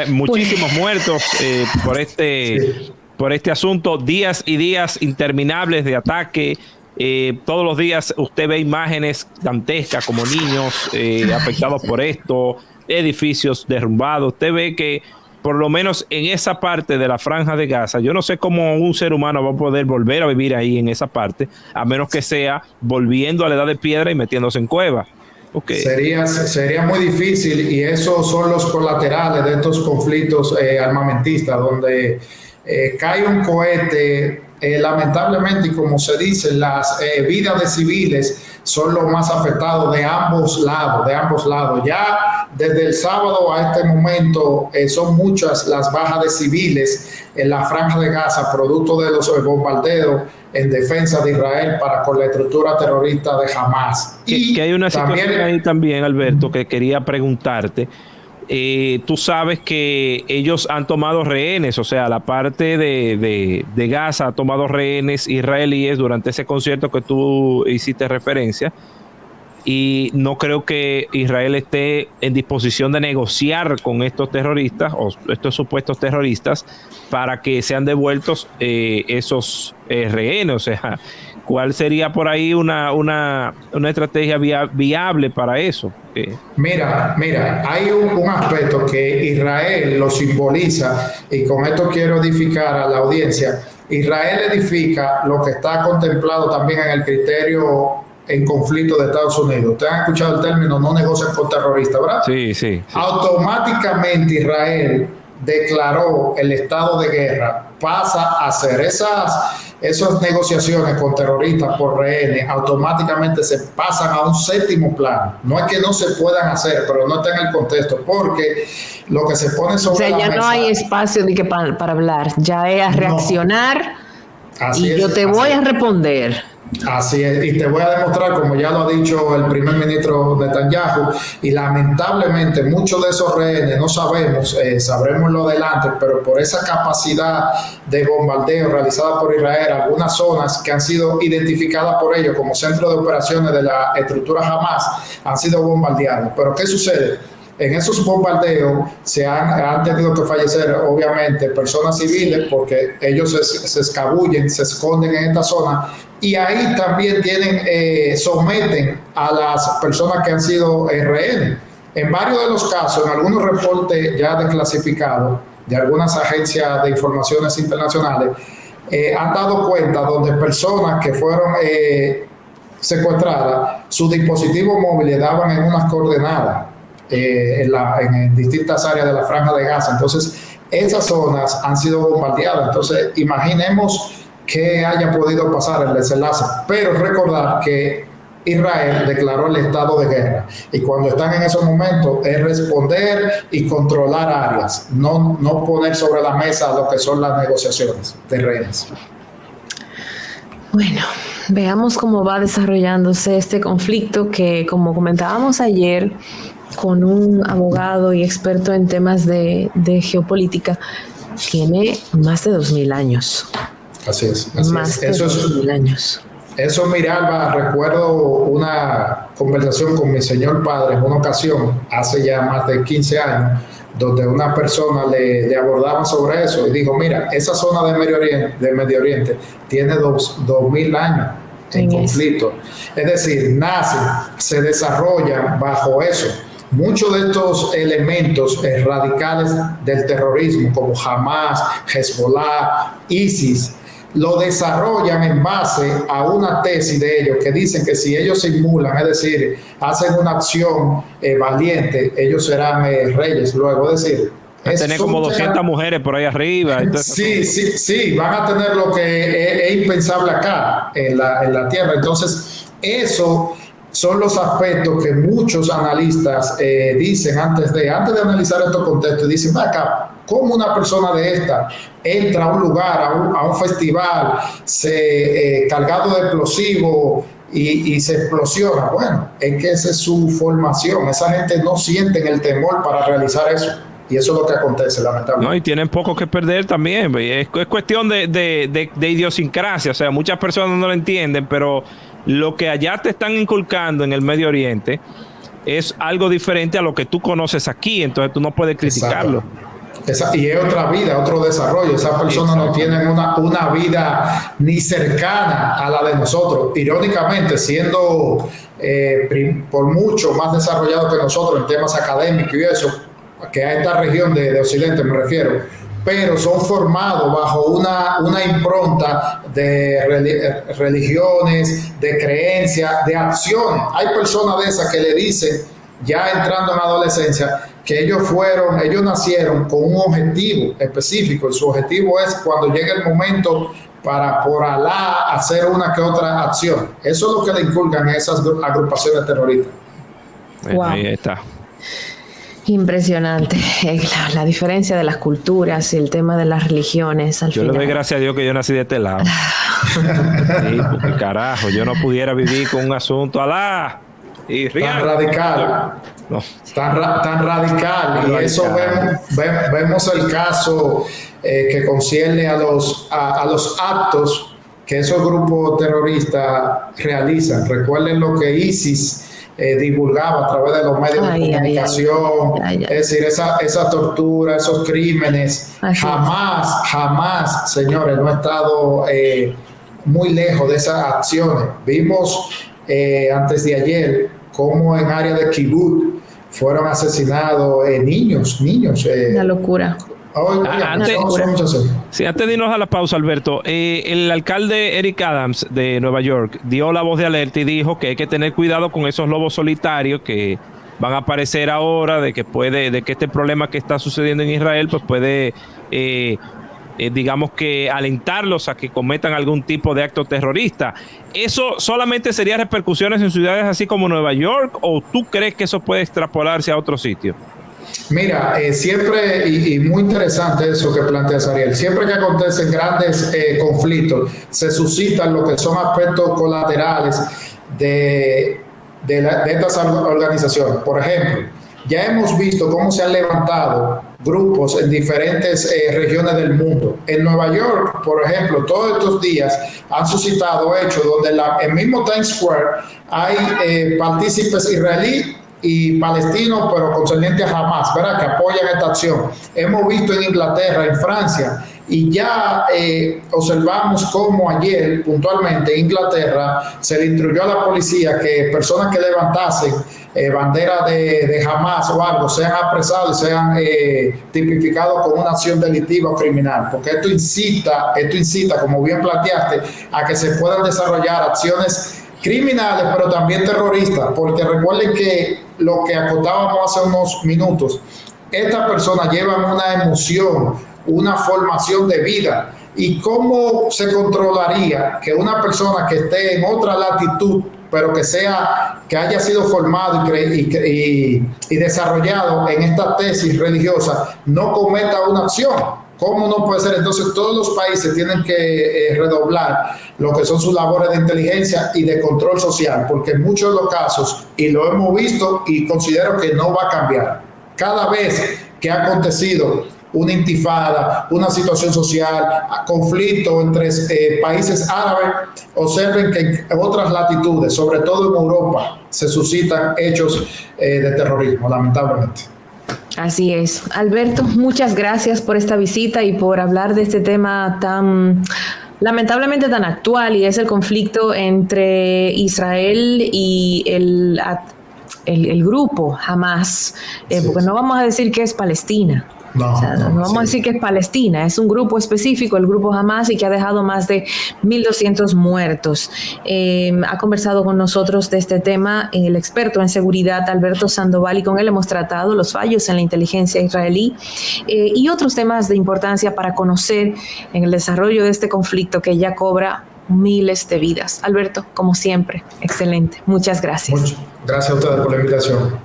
Muchísimos muertos Sí. por este asunto, días y días interminables de ataque. Todos los días usted ve imágenes dantescas como niños afectados por esto, edificios derrumbados. Usted ve que por lo menos en esa parte de la Franja de Gaza, yo no sé cómo un ser humano va a poder volver a vivir ahí en esa parte, a menos que sea volviendo a la edad de piedra y metiéndose en cuevas. Okay. Sería muy difícil, y esos son los colaterales de estos conflictos armamentistas, donde cae un cohete, lamentablemente, y como se dice, las vidas de civiles son los más afectados de ambos lados. Ya desde el sábado a este momento son muchas las bajas de civiles en la Franja de Gaza, producto de los bombardeos en defensa de Israel para con la estructura terrorista de Hamas. Que hay una situación ahí también, Alberto, que quería preguntarte. Tú sabes que ellos han tomado rehenes, o sea, la parte de Gaza ha tomado rehenes israelíes durante ese concierto que tú hiciste referencia, y no creo que Israel esté en disposición de negociar con estos terroristas o estos supuestos terroristas para que sean devueltos esos rehenes. O sea, ¿cuál sería por ahí una estrategia viable para eso? Mira, hay un aspecto que Israel lo simboliza, y con esto quiero edificar a la audiencia. Israel edifica lo que está contemplado también en el criterio en conflicto de Estados Unidos. Ustedes han escuchado el término no negocian con terroristas, ¿verdad? Sí. Automáticamente Israel declaró el estado de guerra, pasa a hacer esas negociaciones con terroristas por rehenes, automáticamente se pasan a un séptimo plano. No es que no se puedan hacer, pero no está en el contexto, porque lo que se pone sobre la mesa... O sea, ya no hay espacio de que para hablar, ya es a reaccionar, y yo te voy a responder. Así es, y te voy a demostrar, como ya lo ha dicho el primer ministro Netanyahu, y lamentablemente muchos de esos rehenes no sabemos, sabremoslo adelante, pero por esa capacidad de bombardeo realizada por Israel, algunas zonas que han sido identificadas por ellos como centro de operaciones de la estructura Hamas han sido bombardeadas. Pero ¿qué sucede? En esos bombardeos han tenido que fallecer, obviamente, personas civiles, porque ellos se escabullen, se esconden en esta zona, y ahí también someten a las personas que han sido rehenes. En varios de los casos, en algunos reportes ya desclasificados de algunas agencias de informaciones internacionales, han dado cuenta donde personas que fueron secuestradas, sus dispositivos móviles daban en unas coordenadas en distintas áreas de la Franja de Gaza. Entonces, esas zonas han sido bombardeadas. Entonces, imaginemos que haya podido pasar el desenlace. Pero recordar que Israel declaró el estado de guerra, y cuando están en esos momentos es responder y controlar áreas, no poner sobre la mesa lo que son las negociaciones de rehenes. Bueno, veamos cómo va desarrollándose este conflicto que, como comentábamos ayer con un abogado y experto en temas de geopolítica, tiene más de 2000 años. Así es. Más de 2000 años. Eso, Miralba, recuerdo una conversación con mi señor padre en una ocasión, hace ya más de 15 años, donde una persona le abordaba sobre eso y dijo, mira, esa zona de Medio Oriente tiene 2000 años en conflicto. Es decir, nacen, se desarrollan bajo eso. Muchos de estos elementos radicales del terrorismo, como Hamas, Hezbollah, ISIS, lo desarrollan en base a una tesis de ellos que dicen que si ellos se inmulan, es decir, hacen una acción valiente, ellos serán reyes luego. Es decir, tener como 200 mujeres por ahí arriba. Sí, van a tener lo que es impensable acá en la tierra. Entonces, eso son los aspectos que muchos analistas dicen antes de analizar estos contextos. Dicen, acá, ¿cómo una persona de esta entra a un lugar, a un festival, cargado de explosivos y se explosiona? Bueno, es que esa es su formación. Esa gente no sienten el temor para realizar eso. Y eso es lo que acontece, lamentablemente. No, y tienen poco que perder también. Es cuestión de idiosincrasia. O sea, muchas personas no lo entienden, pero lo que allá te están inculcando en el Medio Oriente es algo diferente a lo que tú conoces aquí. Entonces tú no puedes criticarlo. Y es otra vida, otro desarrollo. Esas personas no tienen una vida ni cercana a la de nosotros. Irónicamente, siendo por mucho más desarrollados que nosotros en temas académicos y eso, que a esta región de Occidente me refiero, pero son formados bajo una impronta de religiones, de creencias, de acciones. Hay personas de esas que le dicen, ya entrando en la adolescencia, que ellos nacieron con un objetivo específico, y su objetivo es cuando llegue el momento para por Alá hacer una que otra acción. Eso es lo que le inculcan esas agrupaciones terroristas. Wow. Ahí está. Impresionante. La diferencia de las culturas y el tema de las religiones. Yo le doy gracias a Dios que yo nací de este lado. Sí, porque carajo, yo no pudiera vivir con un asunto Alá. Y tan radical. No. Tan radical. Y eso vemos el caso que concierne a los actos que esos grupos terroristas realizan. Recuerden lo que ISIS divulgaba a través de los medios de comunicación. Es decir, esa tortura, esos crímenes. Jamás, señores, no he estado muy lejos de esas acciones. Vimos antes de ayer cómo en área de Kibbutz fueron asesinados niños. Una locura. Antes de irnos a la pausa, Alberto, el alcalde Eric Adams de Nueva York dio la voz de alerta y dijo que hay que tener cuidado con esos lobos solitarios que van a aparecer ahora, de que este problema que está sucediendo en Israel pues puede digamos que alentarlos a que cometan algún tipo de acto terrorista. ¿Eso solamente sería repercusiones en ciudades así como Nueva York o tú crees que eso puede extrapolarse a otro sitio? Mira, siempre, y muy interesante eso que planteas, Ariel, siempre que acontecen grandes conflictos, se suscitan lo que son aspectos colaterales de estas organizaciones. Por ejemplo, ya hemos visto cómo se han levantado grupos en diferentes regiones del mundo. En Nueva York, por ejemplo, todos estos días han suscitado hechos donde en el mismo Times Square hay partícipes israelíes y palestinos, pero concernientes a Hamas, ¿verdad?, que apoyan esta acción. Hemos visto en Inglaterra, en Francia, y ya observamos cómo ayer, puntualmente, en Inglaterra, se le instruyó a la policía que personas que levantasen banderas de Hamas o algo sean apresados y sean tipificados como una acción delictiva o criminal, porque esto incita, como bien planteaste, a que se puedan desarrollar acciones criminales, pero también terroristas, porque recuerden que lo que acotábamos hace unos minutos, estas personas llevan una emoción, una formación de vida. ¿Y cómo se controlaría que una persona que esté en otra latitud, pero que haya sido formado y desarrollado en esta tesis religiosa, no cometa una acción? ¿Cómo no puede ser? Entonces todos los países tienen que redoblar lo que son sus labores de inteligencia y de control social, porque en muchos de los casos, y lo hemos visto y considero que no va a cambiar, cada vez que ha acontecido una intifada, una situación social, conflicto entre países árabes, observen que en otras latitudes, sobre todo en Europa, se suscitan hechos de terrorismo, lamentablemente. Así es. Alberto, muchas gracias por esta visita y por hablar de este tema tan lamentablemente tan actual, y es el conflicto entre Israel y el grupo Hamas, porque no vamos a decir que es Palestina. No vamos a decir que es Palestina, es un grupo específico, el grupo Hamas, y que ha dejado más de 1.200 muertos. Ha conversado con nosotros de este tema el experto en seguridad Alberto Sandoval, y con él hemos tratado los fallos en la inteligencia israelí y otros temas de importancia para conocer en el desarrollo de este conflicto que ya cobra miles de vidas. Alberto, como siempre, excelente. Muchas gracias. Gracias a ustedes por la invitación.